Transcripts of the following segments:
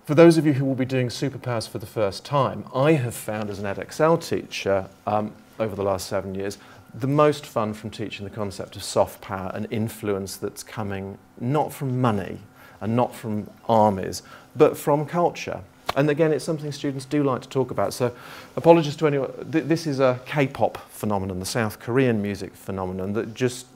For those of you who will be doing superpowers for the first time, I have found as an Edexcel teacher over the last 7 years, the most fun from teaching the concept of soft power and influence that's coming not from money and not from armies, but from culture. And again, it's something students do like to talk about. So apologies to anyone, this is a K-pop phenomenon, the South Korean music phenomenon that just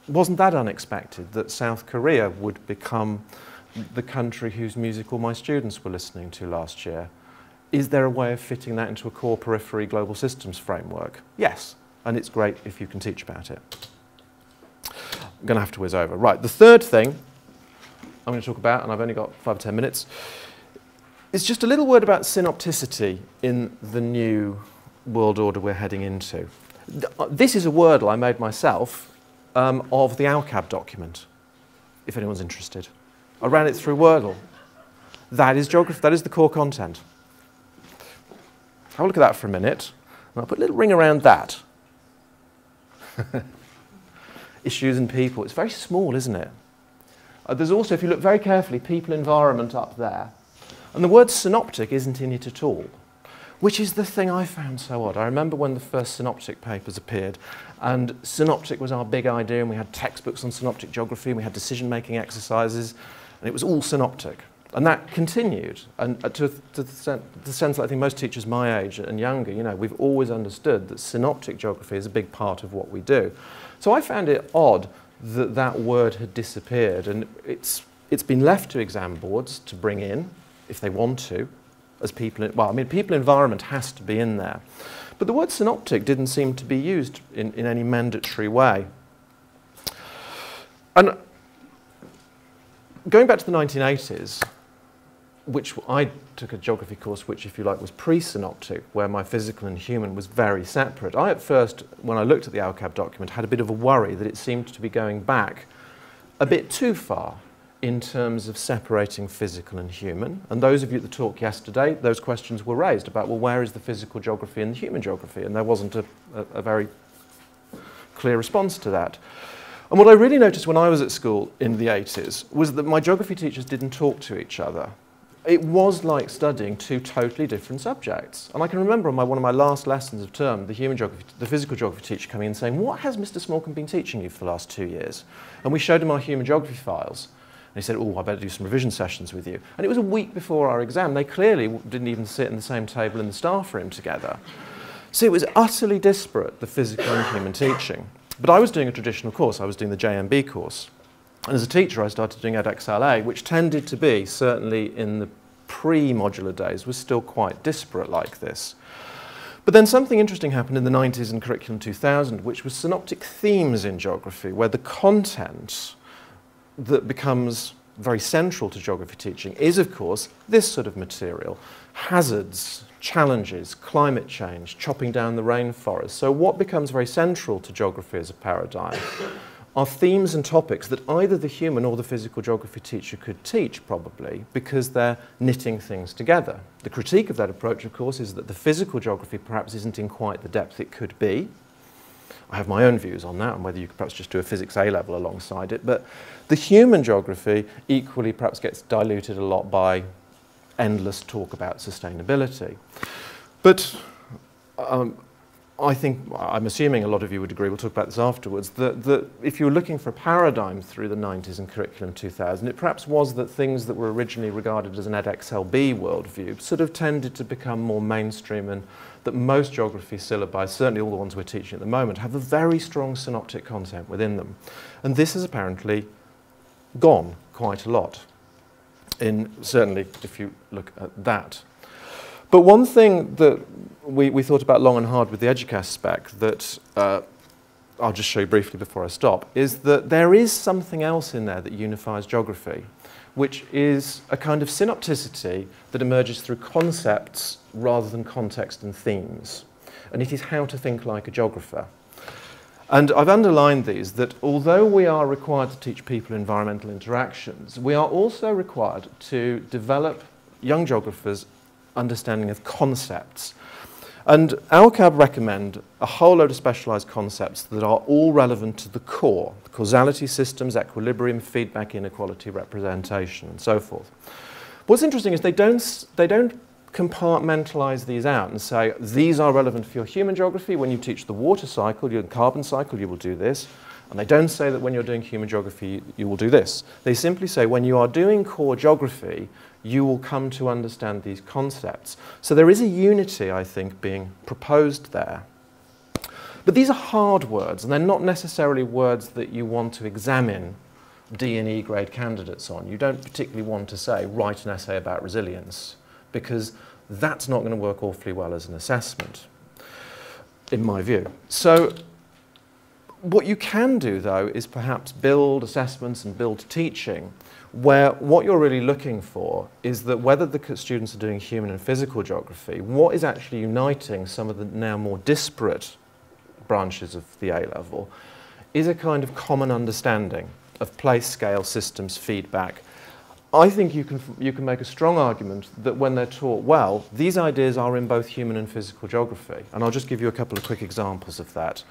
wasn't that unexpected, that South Korea would become the country whose music all my students were listening to last year. Is there a way of fitting that into a core periphery global systems framework? Yes, and it's great if you can teach about it. I'm going to have to whiz over. Right, the third thing I'm going to talk about, and I've only got 5 or 10 minutes, is just a little word about synopticity in the new world order we're heading into. This is a wordle I made myself of the ALCAB document, if anyone's interested. I ran it through Wordle. That is geography, that is the core content. Have a look at that for a minute. And I'll put a little ring around that. Issues and people. It's very small, isn't it? There's also, if you look very carefully, people environment up there. And the word synoptic isn't in it at all, which is the thing I found so odd. I remember when the first synoptic papers appeared, and synoptic was our big idea, and we had textbooks on synoptic geography, and we had decision-making exercises, and it was all synoptic. And that continued, and to the sense that I think most teachers my age and younger, you know, we've always understood that synoptic geography is a big part of what we do. So I found it odd that that word had disappeared, and it's been left to exam boards to bring in, if they want to, as people, well, I mean, people environment has to be in there. But the word synoptic didn't seem to be used in any mandatory way. And going back to the 1980s, which I took a geography course which, if you like, was pre-synoptic, where my physical and human was very separate. I at first, when I looked at the ALCAB document, had a bit of a worry that it seemed to be going back a bit too far in terms of separating physical and human. And those of you at the talk yesterday, those questions were raised about, well, where is the physical geography and the human geography? And there wasn't a very clear response to that. And what I really noticed when I was at school in the 80s was that my geography teachers didn't talk to each other. It was like studying two totally different subjects. And I can remember on one of my last lessons of term, the physical geography teacher coming in saying, what has Mr. Smallcombe been teaching you for the last 2 years? And we showed him our human geography files. And he said, oh, I better do some revision sessions with you. And it was a week before our exam. They clearly didn't even sit in the same table in the staff room together. So it was utterly disparate, the physical and human teaching. But I was doing a traditional course. I was doing the JMB course. And as a teacher, I started doing Eduqas AS, which tended to be, certainly in the pre-modular days, was still quite disparate like this. But then something interesting happened in the 90s and Curriculum 2000, which was Synoptic Themes in geography, where the content that becomes very central to geography teaching is, of course, this sort of material. Hazards, challenges, climate change, chopping down the rainforest. So what becomes very central to geography as a paradigm are themes and topics that either the human or the physical geography teacher could teach, probably, because they're knitting things together. The critique of that approach, of course, is that the physical geography perhaps isn't in quite the depth it could be. I have my own views on that, and whether you could perhaps just do a physics A-level alongside it. But the human geography equally perhaps gets diluted a lot by endless talk about sustainability. But I think, I'm assuming a lot of you would agree, we'll talk about this afterwards, that if you were looking for a paradigm through the 90s and Curriculum 2000, it perhaps was that things that were originally regarded as an EdXLB worldview sort of tended to become more mainstream, and that most geography syllabi, certainly all the ones we're teaching at the moment, have a very strong synoptic content within them. And this has apparently gone quite a lot, certainly if you look at that. But one thing that we thought about long and hard with the Eduqas spec that I'll just show you briefly before I stop, is that there is something else in there that unifies geography, which is a kind of synopticity that emerges through concepts rather than context and themes. And it is how to think like a geographer. And I've underlined these, that although we are required to teach people environmental interactions, we are also required to develop young geographers' understanding of concepts. And ALCAB recommend a whole load of specialised concepts that are all relevant to the core: causality systems, equilibrium, feedback, inequality, representation, and so forth. What's interesting is they don't compartmentalise these out and say, these are relevant for your human geography. When you teach the water cycle, your carbon cycle, you will do this. And they don't say that when you're doing human geography, you will do this. They simply say when you are doing core geography, you will come to understand these concepts. So there is a unity, I think, being proposed there. But these are hard words, and they're not necessarily words that you want to examine D and E grade candidates on. You don't particularly want to say, write an essay about resilience, because that's not going to work awfully well as an assessment, in my view. So what you can do, though, is perhaps build assessments and build teaching where what you're really looking for is that whether the students are doing human and physical geography, what is actually uniting some of the now more disparate branches of the A-level is a kind of common understanding of place, scale, systems, feedback. I think you can make a strong argument that when they're taught well, these ideas are in both human and physical geography. And I'll just give you a couple of quick examples of that.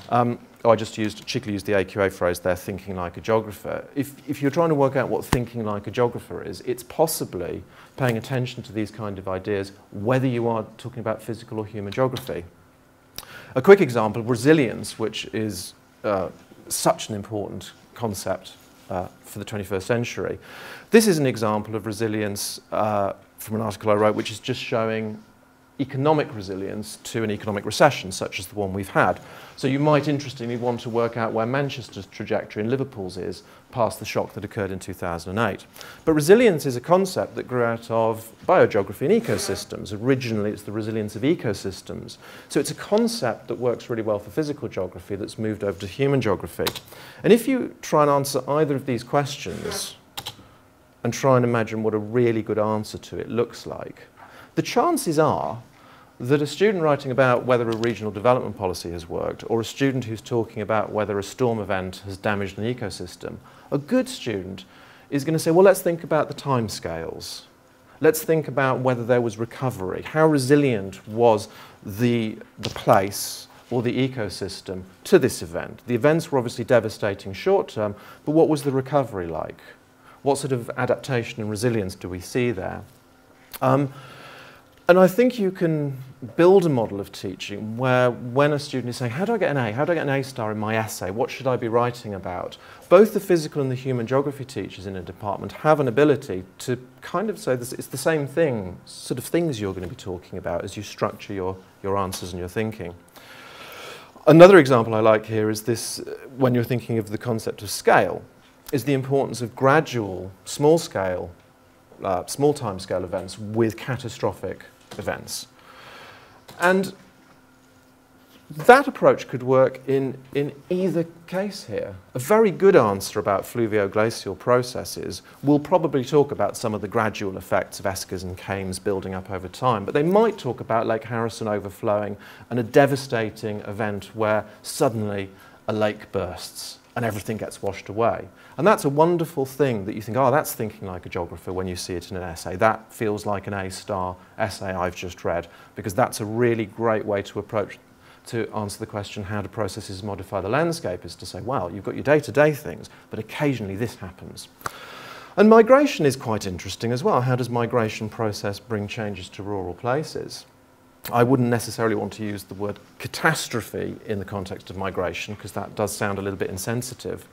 I just cheekily used the AQA phrase there, thinking like a geographer. If you're trying to work out what thinking like a geographer is, it's possibly paying attention to these kind of ideas, whether you are talking about physical or human geography. A quick example, resilience, which is such an important concept for the 21st century. This is an example of resilience from an article I wrote, which is just showing economic resilience to an economic recession, such as the one we've had. So you might interestingly want to work out where Manchester's trajectory and Liverpool's is past the shock that occurred in 2008. But resilience is a concept that grew out of biogeography and ecosystems. Originally, it's the resilience of ecosystems. So it's a concept that works really well for physical geography that's moved over to human geography. And if you try and answer either of these questions and try and imagine what a really good answer to it looks like, the chances are that a student writing about whether a regional development policy has worked, or a student who's talking about whether a storm event has damaged an ecosystem, a good student is going to say, well, let's think about the timescales. Let's think about whether there was recovery. How resilient was the place or the ecosystem to this event? The events were obviously devastating short term, but what was the recovery like? What sort of adaptation and resilience do we see there? And I think you can build a model of teaching where when a student is saying, how do I get an A? How do I get an A star in my essay? What should I be writing about? Both the physical and the human geography teachers in a department have an ability to kind of say this, it's the same thing, sort of things you're going to be talking about as you structure your answers and your thinking. Another example I like here is this, when you're thinking of the concept of scale, is the importance of gradual, small time scale events with catastrophic events. And that approach could work in either case here. A very good answer about fluvio-glacial processes will probably talk about some of the gradual effects of eskers and kames building up over time, but they might talk about Lake Harrison overflowing and a devastating event where suddenly a lake bursts and everything gets washed away. And that's a wonderful thing that you think, oh, that's thinking like a geographer when you see it in an essay. That feels like an A-star essay I've just read, because that's a really great way to answer the question, how do processes modify the landscape, is to say, well, you've got your day-to-day things, but occasionally this happens. And migration is quite interesting as well. How does migration process bring changes to rural places? I wouldn't necessarily want to use the word catastrophe in the context of migration, because that does sound a little bit insensitive.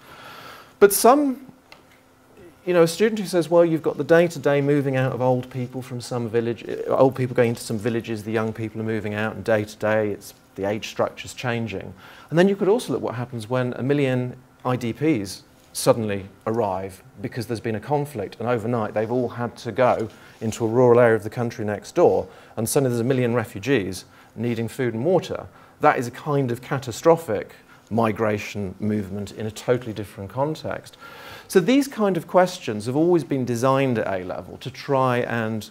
But a student who says, well, you've got the day-to-day moving out of old people from some village, old people going into some villages, the young people are moving out, and day-to-day, it's the age structure's changing. And then you could also look what happens when 1 million IDPs suddenly arrive because there's been a conflict, and overnight they've all had to go into a rural area of the country next door, and suddenly there's 1 million refugees needing food and water. That is a kind of catastrophic migration movement in a totally different context. So these kind of questions have always been designed at A-level to try and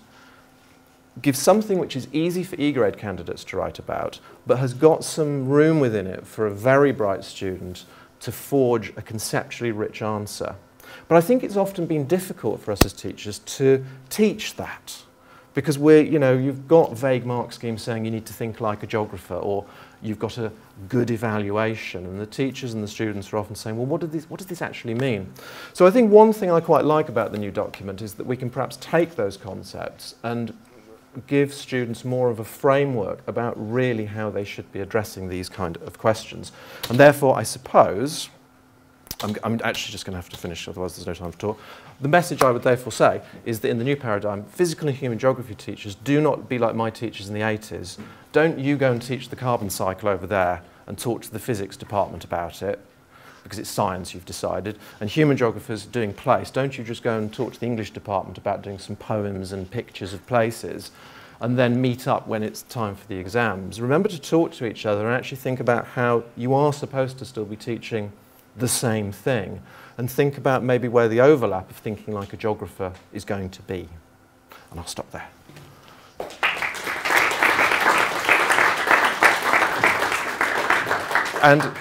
give something which is easy for E-grade candidates to write about, but has got some room within it for a very bright student to forge a conceptually rich answer. But I think it's often been difficult for us as teachers to teach that, because you've got vague mark schemes saying you need to think like a geographer, or you've got a good evaluation. And the teachers and the students are often saying, well, what does this actually mean? So I think one thing I quite like about the new document is that we can perhaps take those concepts and give students more of a framework about really how they should be addressing these kind of questions. And therefore, I suppose, I'm actually just going to have to finish, otherwise there's no time to talk. The message I would therefore say is that in the new paradigm, physical and human geography teachers do not be like my teachers in the 80s. Don't you go and teach the carbon cycle over there and talk to the physics department about it, because it's science you've decided. And human geographers doing place, don't you just go and talk to the English department about doing some poems and pictures of places, and then meet up when it's time for the exams. Remember to talk to each other and actually think about how you are supposed to still be teaching the same thing, and think about maybe where the overlap of thinking like a geographer is going to be. And I'll stop there. And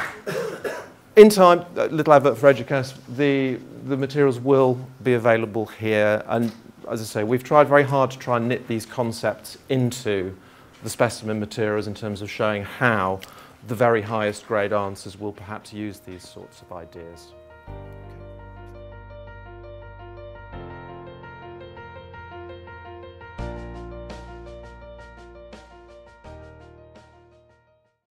in time, a little advert for Eduqas, the materials will be available here. And as I say, we've tried very hard to try and knit these concepts into the specimen materials in terms of showing how the very highest grade answers will perhaps use these sorts of ideas.